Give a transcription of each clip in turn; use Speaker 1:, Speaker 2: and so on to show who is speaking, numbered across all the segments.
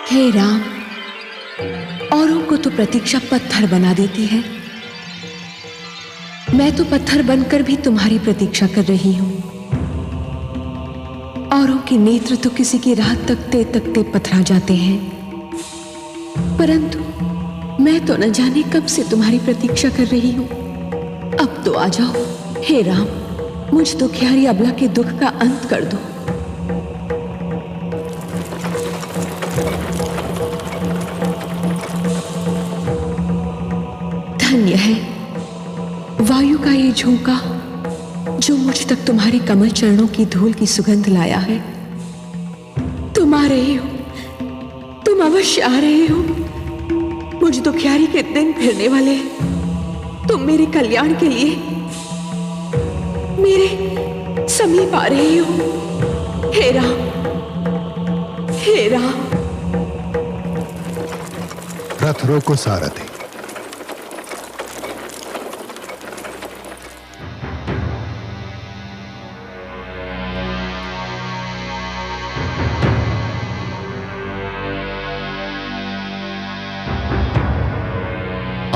Speaker 1: हे राम, औरों को तो प्रतीक्षा पत्थर बना देती है, मैं तो पत्थर बनकर भी तुम्हारी प्रतीक्षा कर रही हूं। औरों के नेत्र तो किसी की राह तकते तकते पथरा जाते हैं, परंतु मैं तो न जाने कब से तुम्हारी प्रतीक्षा कर रही हूं। अब तो आ जाओ हे राम, मुझ दुखियारी अबला के दुख का अंत कर दो। धन्य है वायु का ये झोंका जो मुझ तक तुम्हारे कमल चरणों की धूल की सुगंध लाया है। तुम आ रहे हो, तुम अवश्य आ रहे हो। मुझ दुखियारी के दिन फिरने वाले हैं। तुम मेरे कल्याण के लिए मेरे समीप आ रहे हो। हे राम, हे राम।
Speaker 2: रथ रोको सारथी।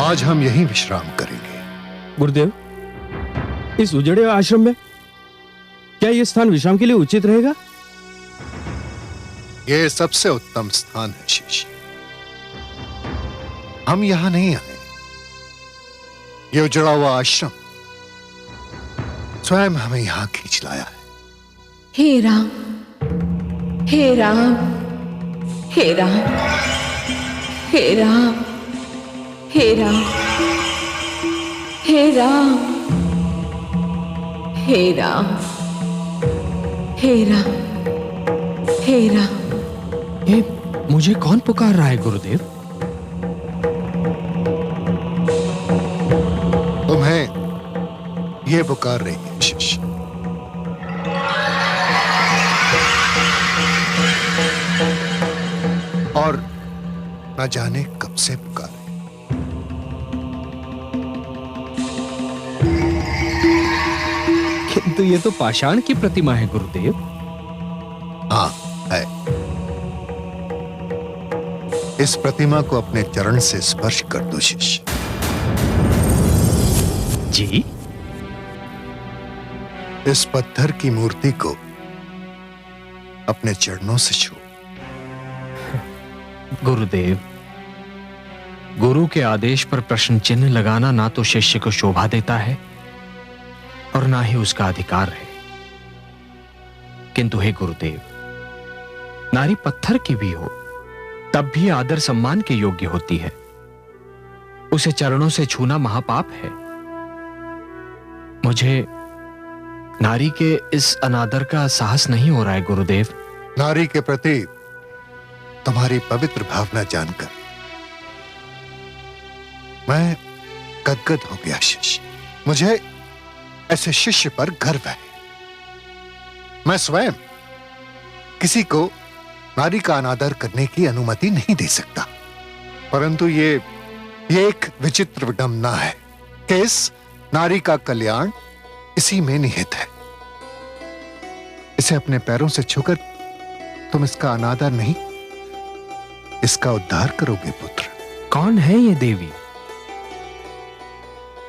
Speaker 2: आज हम यहीं विश्राम करेंगे।
Speaker 3: गुरुदेव, इस उजड़े आश्रम में क्या यह स्थान विश्राम के लिए उचित रहेगा?
Speaker 2: यह सबसे उत्तम स्थान है शिष्य। हम यहां नहीं आए, यह उजड़ा हुआ आश्रम स्वयं हमें यहां खींच लाया है।
Speaker 1: हे राम, हे राम, हे राम, हे राम, हे राम, हे राम, हे राम, हे राम, हे राम।
Speaker 3: ये मुझे कौन पुकार रहा है गुरुदेव?
Speaker 2: तुम्हें ये पुकार रही है शिष्य। और न जाने कब से पुकार।
Speaker 3: किंतु ये तो पाषाण की प्रतिमा है गुरुदेव।
Speaker 2: हाँ है। इस प्रतिमा को अपने चरण से स्पर्श कर दो शिष्य।
Speaker 3: जी?
Speaker 2: इस पत्थर की मूर्ति को अपने चरणों से छू।
Speaker 3: गुरुदेव, गुरु के आदेश पर प्रश्न चिन्ह लगाना ना तो शिष्य को शोभा देता है और ना ही उसका अधिकार है। किंतु हे गुरुदेव, नारी पत्थर की भी हो तब भी आदर सम्मान के योग्य होती है। उसे चरणों से छूना महापाप है। मुझे नारी के इस अनादर का साहस नहीं हो रहा है गुरुदेव।
Speaker 2: नारी के प्रति तुम्हारी पवित्र भावना जानकर मैं गदगद हो गया शिष्य। मुझे ऐसे शिष्य पर गर्व है। मैं स्वयं किसी को नारी का अनादर करने की अनुमति नहीं दे सकता, परंतु ये एक विचित्र विडंबना है कि इस नारी का कल्याण इसी में निहित है। इसे अपने पैरों से छूकर तुम इसका अनादर नहीं, इसका उद्धार करोगे पुत्र।
Speaker 3: कौन है ये देवी?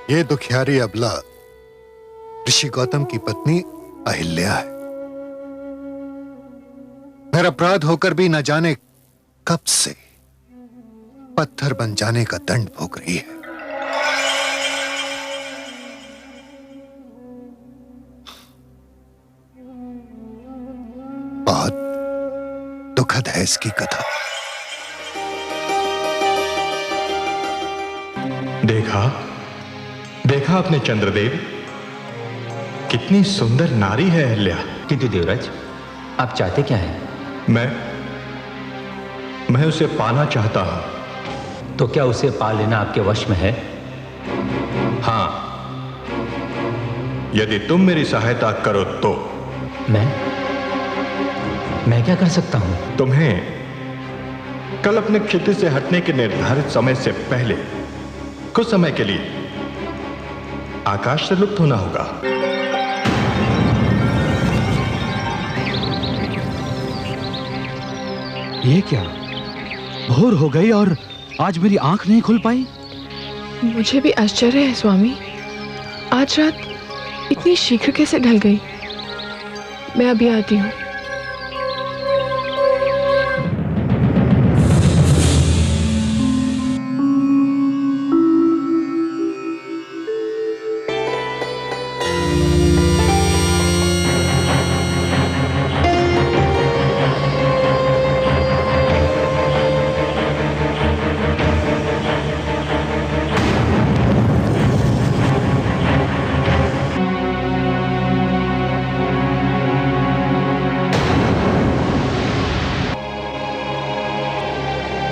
Speaker 2: ये दुखियारी अबला ऋषि गौतम की पत्नी अहिल्या है। निरपराध होकर भी न जाने कब से पत्थर बन जाने का दंड भोग रही है। बहुत दुखद है इसकी कथा।
Speaker 4: देखा आपने चंद्रदेव, कितनी सुंदर नारी है अहिल्या।
Speaker 5: किंतु देवराज, आप चाहते क्या हैं?
Speaker 4: मैं उसे पाना चाहता हूं।
Speaker 5: तो क्या उसे पा लेना आपके वश में है?
Speaker 4: हां, यदि तुम मेरी सहायता करो तो।
Speaker 5: मैं क्या कर सकता हूं?
Speaker 4: तुम्हें कल अपने क्षितिज से हटने के निर्धारित समय से पहले कुछ समय के लिए आकाश से लुप्त होना होगा।
Speaker 3: ये क्या?
Speaker 6: भोर हो गई और आज मेरी आंख नहीं खुल पाई।
Speaker 7: मुझे भी आश्चर्य है स्वामी, आज रात इतनी शीघ्र कैसे ढल गई। मैं अभी आती हूँ।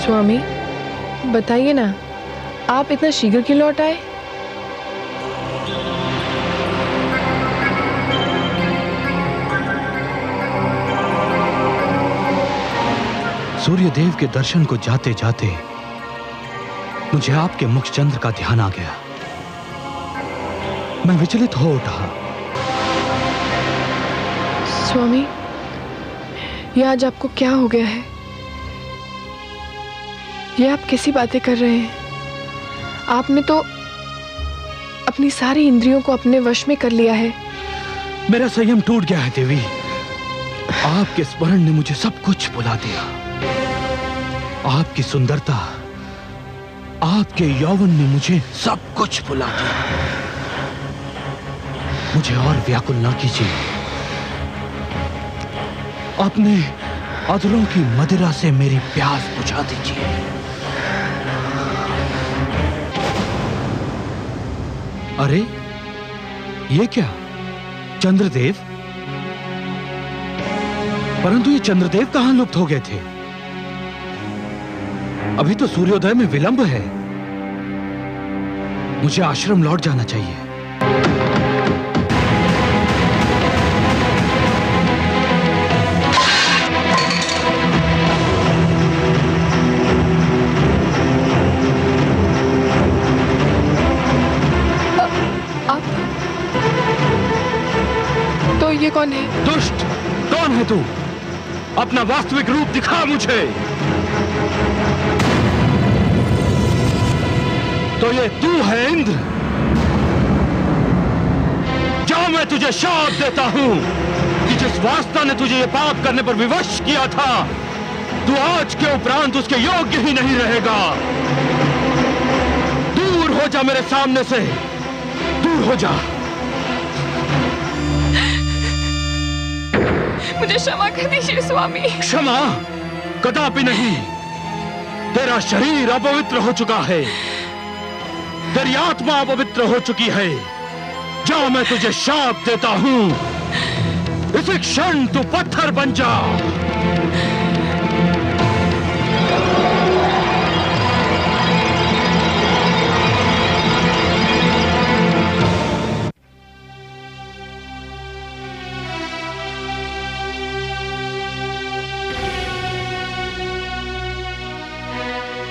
Speaker 7: स्वामी बताइए ना, आप इतना शीघ्र क्यों लौट आए?
Speaker 6: सूर्यदेव के दर्शन को जाते जाते मुझे आपके मुखचंद्र का ध्यान आ गया। मैं विचलित हो उठा।
Speaker 7: स्वामी, ये आज आपको क्या हो गया है? ये आप कैसी बातें कर रहे हैं? आपने तो अपनी सारी इंद्रियों को अपने वश में कर लिया है।
Speaker 6: मेरा संयम टूट गया है देवी। आपके स्मरण ने मुझे सब कुछ भुला दिया। आपकी सुंदरता, आपके यौवन ने मुझे सब कुछ भुला दिया। मुझे और व्याकुल ना कीजिए। अपने अधरों की मदिरा से मेरी प्यास बुझा दीजिए। अरे ये क्या, चंद्रदेव? परंतु ये चंद्रदेव कहां लुप्त हो गए थे? अभी तो सूर्योदय में विलंब है। मुझे आश्रम लौट जाना चाहिए।
Speaker 7: ये कौन है?
Speaker 6: दुष्ट, कौन है तू? अपना वास्तविक रूप दिखा मुझे। तो ये तू है इंद्र? जा, मैं तुझे शाप देता हूं कि जिस वास्ता ने तुझे ये पाप करने पर विवश किया था, तू आज के उपरांत उसके योग्य ही नहीं रहेगा। दूर हो जा मेरे सामने से, दूर हो जा।
Speaker 7: मुझे क्षमा कर दीजिए स्वामी।
Speaker 6: क्षमा कदापि नहीं। तेरा शरीर अपवित्र हो चुका है, तेरी आत्मा अपवित्र हो चुकी है। जा, मैं तुझे शाप देता हूं, इसी क्षण तू पत्थर बन जा।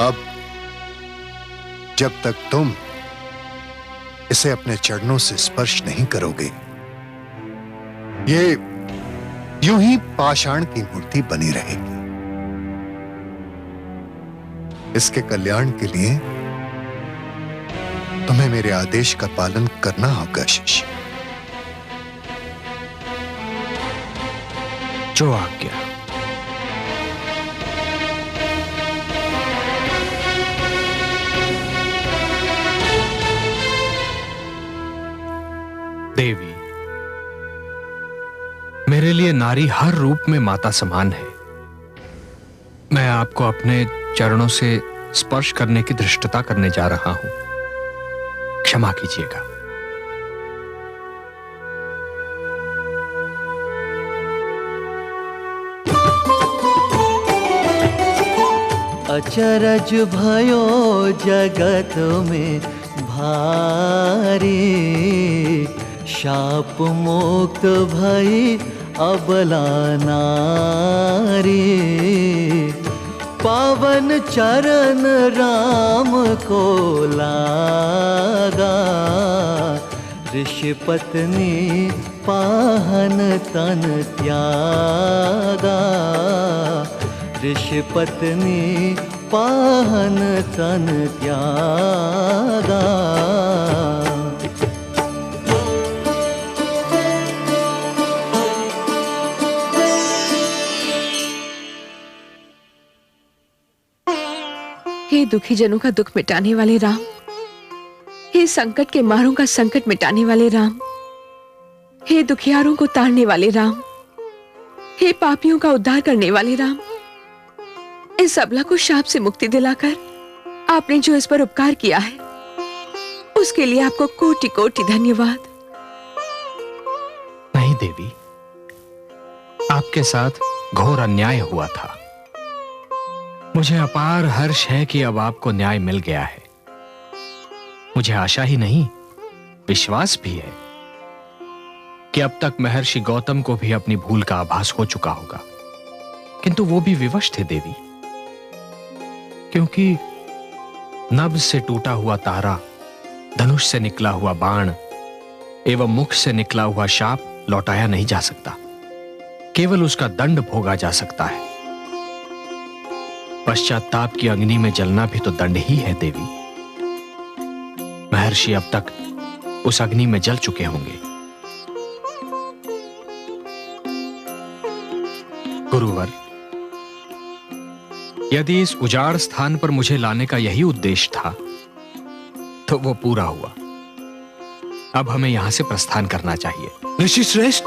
Speaker 2: अब जब तक तुम इसे अपने चरणों से स्पर्श नहीं करोगे, ये यूं ही पाषाण की मूर्ति बनी रहेगी। इसके कल्याण के लिए तुम्हें मेरे आदेश का पालन करना होगा शिष्य।
Speaker 3: जो आज्ञा। देवी, मेरे लिए नारी हर रूप में माता समान है। मैं आपको अपने चरणों से स्पर्श करने की धृष्टता करने जा रहा हूं, क्षमा कीजिएगा।
Speaker 8: अचरज भयो जगत में भारी, शाप मुक्त भई अबला नारी। पावन चरण राम को लागा, ऋषि पत्नी पाहन तन त्यागा। ऋषि पत्नी पाहन तन त्यागा।
Speaker 1: हे दुखी जनों का दुख मिटाने वाले राम, हे संकट के मारों का संकट मिटाने वाले राम, हे दुखियारों को तारने वाले राम, हे पापियों का उद्धार करने वाले राम, इस अबला को शाप से मुक्ति दिलाकर आपने जो इस पर उपकार किया है उसके लिए आपको कोटि कोटि धन्यवाद।
Speaker 3: नहीं देवी, आपके साथ घोर अन्याय हुआ था। मुझे अपार हर्ष है कि अब आपको न्याय मिल गया है। मुझे आशा ही नहीं, विश्वास भी है कि अब तक महर्षि गौतम को भी अपनी भूल का आभास हो चुका होगा, किंतु वो भी विवश थे देवी, क्योंकि नभ से टूटा हुआ तारा, धनुष से निकला हुआ बाण एवं मुख से निकला हुआ शाप लौटाया नहीं जा सकता, केवल उसका दंड भोगा जा सकता है। पश्चाताप की अग्नि में जलना भी तो दंड ही है देवी। महर्षि अब तक उस अग्नि में जल चुके होंगे। गुरुवर, यदि इस उजाड़ स्थान पर मुझे लाने का यही उद्देश्य था तो वो पूरा हुआ। अब हमें यहां से प्रस्थान करना चाहिए।
Speaker 2: ऋषि श्रेष्ठ,